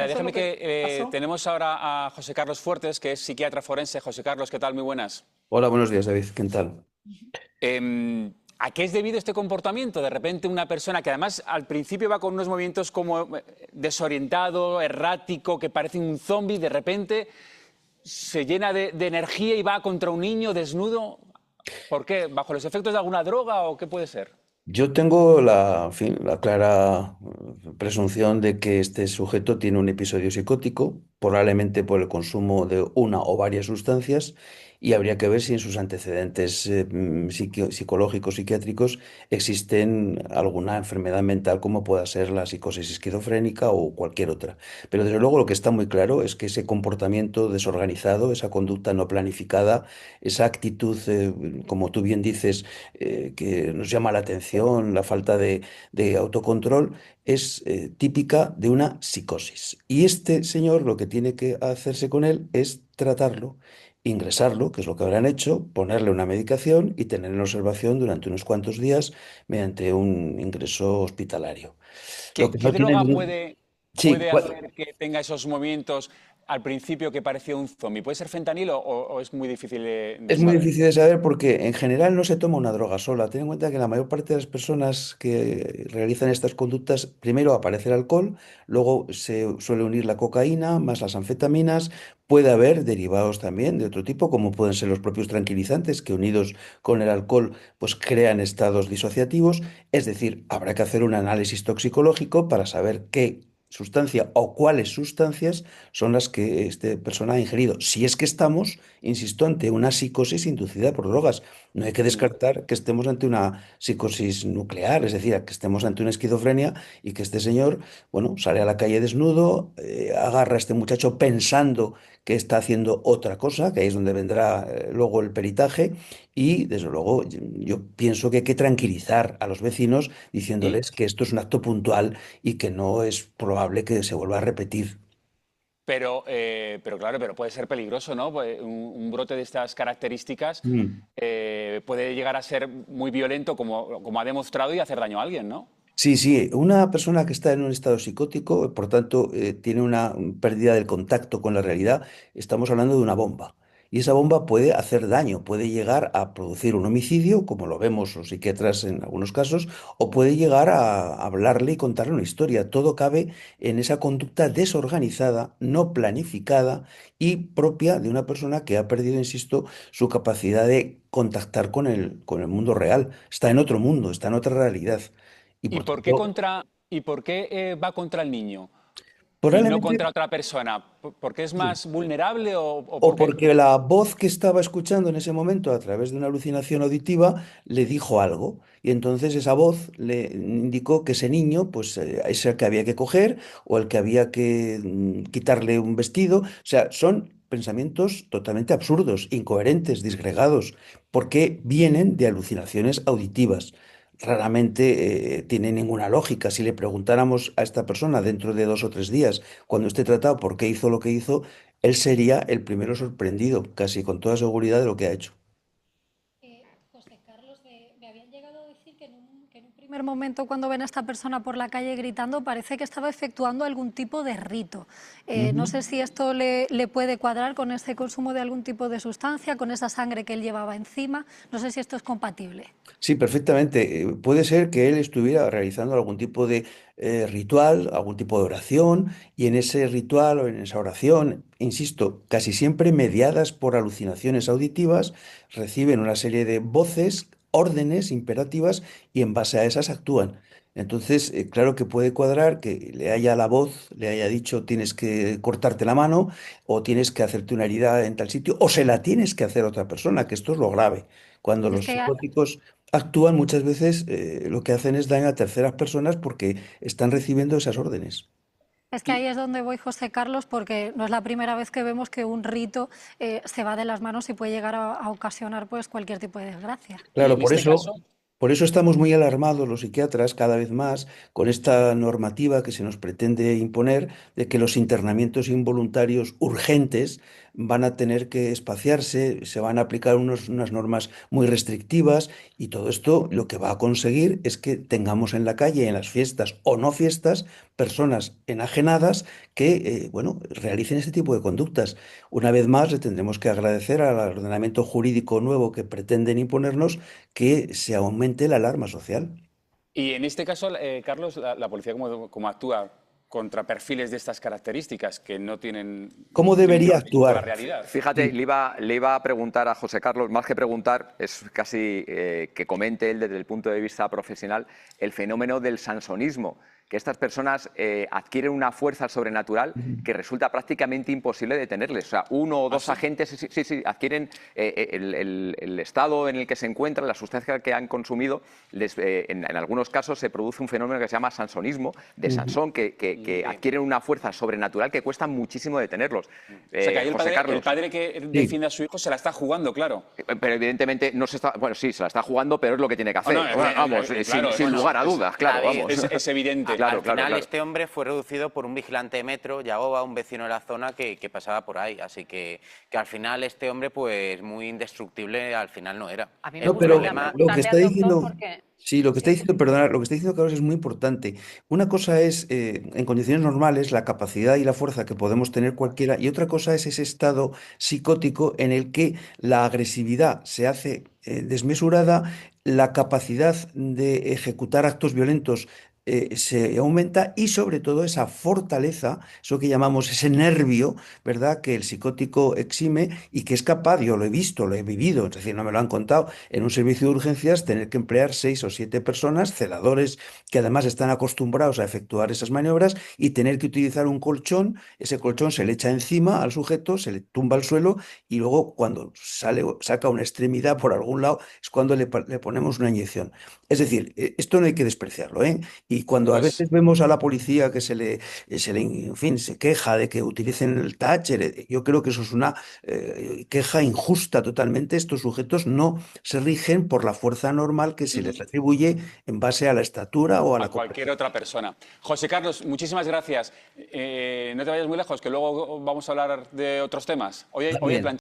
Eso es Déjame lo que que pasó. tenemos ahora a José Carlos Fuertes, que es psiquiatra forense. José Carlos, ¿qué tal? Muy buenas. Hola, buenos días, David. ¿Qué tal? ¿A qué es debido este comportamiento? De repente una persona que además al principio va con unos movimientos como desorientado, errático, que parece un zombi, de repente se llena de energía y va contra un niño desnudo. ¿Por qué? ¿Bajo los efectos de alguna droga o qué puede ser? Yo tengo en fin, la clara presunción de que este sujeto tiene un episodio psicótico, probablemente por el consumo de una o varias sustancias, y habría que ver si en sus antecedentes psicológicos, psiquiátricos, existen alguna enfermedad mental como pueda ser la psicosis esquizofrénica o cualquier otra. Pero desde luego lo que está muy claro es que ese comportamiento desorganizado, esa conducta no planificada, esa actitud, como tú bien dices, que nos llama la atención, la falta de autocontrol, es típica de una psicosis. Y este señor lo que tiene que hacerse con él es tratarlo, ingresarlo, que es lo que habrán hecho, ponerle una medicación y tener en observación durante unos cuantos días mediante un ingreso hospitalario. Lo ¿Qué, que qué no tiene droga ningún... puede, Sí, puede hacer que tenga esos movimientos al principio que parecía un zombie? ¿Puede ser fentanilo o es muy difícil de es muy saber? difícil de saber porque en general no se toma una droga sola. Ten en cuenta que la mayor parte de las personas que realizan estas conductas, primero aparece el alcohol, luego se suele unir la cocaína más las anfetaminas. Puede haber derivados también de otro tipo, como pueden ser los propios tranquilizantes, que unidos con el alcohol, pues crean estados disociativos. Es decir, habrá que hacer un análisis toxicológico para saber qué sustancia o cuáles sustancias son las que esta persona ha ingerido. Si es que estamos, insisto, ante una psicosis inducida por drogas. No hay que Mm. descartar que estemos ante una psicosis nuclear, es decir, que estemos ante una esquizofrenia y que este señor, bueno, sale a la calle desnudo, agarra a este muchacho pensando que está haciendo otra cosa, que ahí es donde vendrá luego el peritaje, y desde luego yo pienso que hay que tranquilizar a los vecinos Mm. diciéndoles que esto es un acto puntual y que no es probable que se vuelva a repetir. Pero claro, pero puede ser peligroso, ¿no? Un brote de estas características Mm. puede llegar a ser muy violento, como ha demostrado, y hacer daño a alguien, ¿no? Sí, sí, una persona que está en un estado psicótico, por tanto, tiene una pérdida del contacto con la realidad, estamos hablando de una bomba. Y esa bomba puede hacer daño, puede llegar a producir un homicidio, como lo vemos los psiquiatras en algunos casos, o puede llegar a hablarle y contarle una historia. Todo cabe en esa conducta desorganizada, no planificada y propia de una persona que ha perdido, insisto, su capacidad de contactar con el mundo real. Está en otro mundo, está en otra realidad. Y ¿Y por por qué tanto, va contra el niño y no probablemente, contra otra persona? ¿Porque es sí. más vulnerable o O por qué? porque la voz que estaba escuchando en ese momento a través de una alucinación auditiva le dijo algo. Y entonces esa voz le indicó que ese niño, pues es el que había que coger o el que había que quitarle un vestido. O sea, son pensamientos totalmente absurdos, incoherentes, disgregados, porque vienen de alucinaciones auditivas. Raramente tiene ninguna lógica. Si le preguntáramos a esta persona dentro de 2 o 3 días, cuando esté tratado por qué hizo lo que hizo, él sería el primero sorprendido, casi con toda seguridad, de lo que ha hecho. José Carlos, me habían llegado a decir que en un primer momento cuando ven a esta persona por la calle gritando parece que estaba efectuando algún tipo de rito. No Ujú. sé si esto le puede cuadrar con ese consumo de algún tipo de sustancia, con esa sangre que él llevaba encima. No sé si esto es compatible. Sí, perfectamente. Puede ser que él estuviera realizando algún tipo de ritual, algún tipo de oración, y en ese ritual o en esa oración, insisto, casi siempre mediadas por alucinaciones auditivas, reciben una serie de voces, órdenes imperativas, y en base a esas actúan. Entonces, claro que puede cuadrar que le haya la voz, le haya dicho tienes que cortarte la mano, o tienes que hacerte una herida en tal sitio, o se la tienes que hacer a otra persona, que esto es lo grave. Cuando Es los que psicóticos actúan muchas veces, lo que hacen es daño a terceras personas porque están recibiendo esas órdenes. Es que ahí es donde voy, José Carlos, porque no es la primera vez que vemos que un rito se va de las manos y puede llegar a ocasionar pues, cualquier tipo de desgracia. Y Claro, en este caso, por eso estamos muy alarmados los psiquiatras cada vez más con esta normativa que se nos pretende imponer de que los internamientos involuntarios urgentes van a tener que espaciarse, se van a aplicar unas normas muy restrictivas y todo esto lo que va a conseguir es que tengamos en la calle, en las fiestas o no fiestas, personas enajenadas que, bueno, realicen este tipo de conductas. Una vez más, le tendremos que agradecer al ordenamiento jurídico nuevo que pretenden imponernos que se aumente la alarma social. Y en este caso, Carlos, la policía, ¿cómo actúa contra perfiles de estas características que no tienen ¿Cómo link debería con la actuar? realidad? Fíjate, le iba a preguntar a José Carlos, más que preguntar, es casi que comente él desde el punto de vista profesional el fenómeno del sansonismo, que estas personas adquieren una fuerza sobrenatural que resulta prácticamente imposible detenerles. O sea, uno o dos agentes sí, adquieren el estado en el que se encuentran, la sustancia que han consumido, en algunos casos se produce un fenómeno que se llama sansonismo, de Sansón, que adquieren una fuerza sobrenatural que cuesta muchísimo detenerlos. O sea, que ahí José Carlos. el padre que defiende a su hijo se la está jugando, claro. Pero evidentemente no se está... Bueno, sí, se la está jugando, pero es lo que tiene que hacer. Vamos, claro, sin lugar a dudas, claro, David, vamos. Es evidente. Al final este hombre fue reducido por un vigilante de metro, Yagoba, un vecino de la zona que pasaba por ahí. Así que al final este hombre, pues muy indestructible, al final no era. A mí me No, gustaría pero lo que está preguntarle al diciendo, doctor porque... sí, lo que está diciendo, perdona, lo que está diciendo Carlos es muy importante. Una cosa es, en condiciones normales, la capacidad y la fuerza que podemos tener cualquiera, y otra cosa es ese estado psicótico en el que la agresividad se hace desmesurada, la capacidad de ejecutar actos violentos se aumenta y sobre todo esa fortaleza, eso que llamamos ese nervio, ¿verdad? Que el psicótico exime y que es capaz, yo lo he visto, lo he vivido, es decir, no me lo han contado, en un servicio de urgencias tener que emplear 6 o 7 personas, celadores que además están acostumbrados a efectuar esas maniobras y tener que utilizar un colchón, ese colchón se le echa encima al sujeto, se le tumba al suelo y luego cuando saca una extremidad por algún lado es cuando le ponemos una inyección. Es decir, esto no hay que despreciarlo, ¿eh? Y cuando a Pues veces vemos a la policía que en fin, se queja de que utilicen el Thatcher, yo creo que eso es una queja injusta totalmente. Estos sujetos no se rigen por la fuerza normal que se les atribuye en base a la estatura o a a la cualquier otra persona. José Carlos, muchísimas gracias. No te vayas muy lejos, que luego vamos a hablar de otros temas. Hoy hay Bien. plancha.